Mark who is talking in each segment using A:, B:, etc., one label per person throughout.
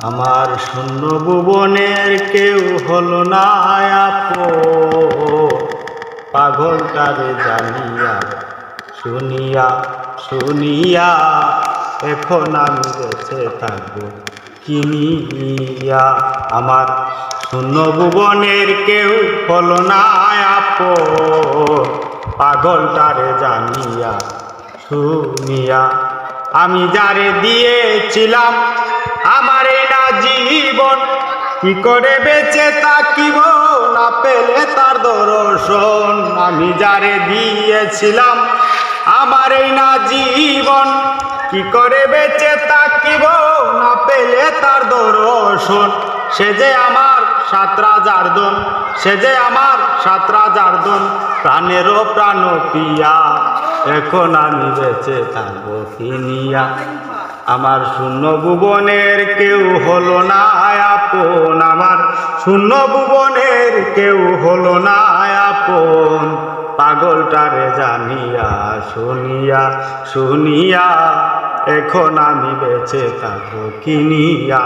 A: আমার শূন্য ভুবনের কেউ হলো না আপন, পাগলটারে জানিয়া শুনিয়া শুনিয়া এখন আমি বেঁচে থাকবো কিনিয়া। আমার শূন্য ভুবনের কেউ হলো না আপন, পাগলটারে জানিয়া শুনিয়া। আমি যারে দিয়েছিলাম আমার এই না জীবন, কি করে বেঁচে থাকিব না পেলে তার দর্শন। আমি যারে দিয়েছিলাম আমার এই না জীবন, কি করে বেঁচে থাকিব না পেলে তার দর্শন। সে যে আমার সাত রাজার দন, সে যে আমার সাত রাজার দন, প্রাণেরও প্রাণ পিয়া এখন আমি বেঁচে থাকবো কিনিয়া। আমার শূন্য ভুবনের কেউ হলো না আপন, আমার শূন্য ভুবনের কেউ হলো না আপন, পাগলটারে জানিয়া শুনিয়া শুনিয়া এখন আমি বেঁচে থাকবো কিনিয়া।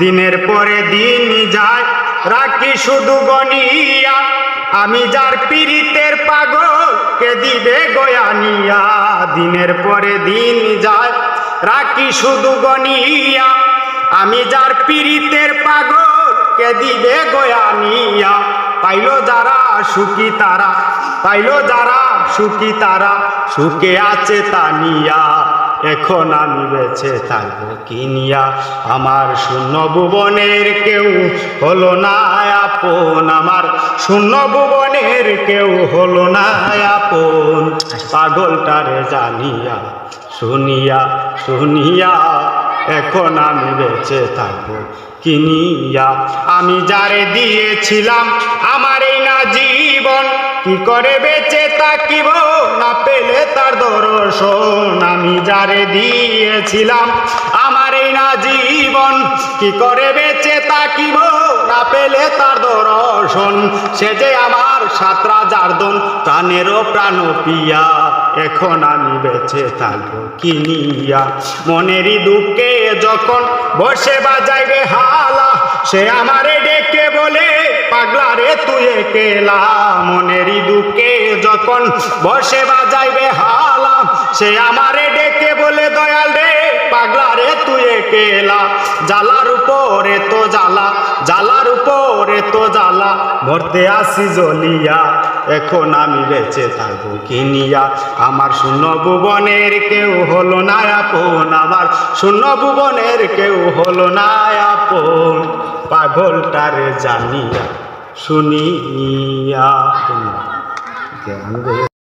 A: দিনের পরে দিন যায় রাখি শুধু গনিয়া, আমি যার পীড়িতের পাগল কে দিবে গয়ানিয়া। দিনের পরে দিন যায় রাখি শুধু গনিয়া, আমি যার পীড়িতের পাগল কে দিবে গয়ানিয়া। পাইলো যারা সুখী তারা, পাইলো যারা সুখী তারা, সুখে আছে তানিয়া এখন আমি বেঁচে থাকবো কিনিয়া। আমার শূন্য ভুবনের কেউ হলো না আপন, আমার শূন্য ভুবনের কেউ হলো না আপন, পাগলটারে জানিয়া শুনিয়া শুনিয়া এখন আমি বেঁচে থাকবো কিনিয়া। আমি যারে দিয়েছিলাম আমার এই না জীবন, কি করে বেঁচে থাকিব না পেলে তার দর্শন। আমি যারে দিয়েছিলাম আমার এই না জীবন, কি করে বেঁচে থাকিব না পেলে তার দর্শন। সে যে আমার সাত রাজার দন, প্রাণেরও প্রাণ পিয়া এখন আমি বেঁচে থাকবো কিনিয়া। মনেরই দুঃখে যখন বসে বাজাইবে হালা, সে আমারে ডেকে বলে পাগলা রে তুই একেলা। মনেরই দুঃখে যখন বসে বাজাইবে হালা, সে আমারে ডেকে বলে দয়াল রে পাগলা রে তুই একেলা। জ্বালার উপরে তো জ্বালা, জ্বালার উপরে তো জ্বালা, মরতে আসি জ্বলিয়া এখন আমি বেঁচে থাকবো কিনিয়া। আমার শূন্য ভুবনের কেউ হলো না আপন, আমার শূন্য ভুবনের কেউ হলো না আপন, পাগলটারে জানিয়া শুনিয়া।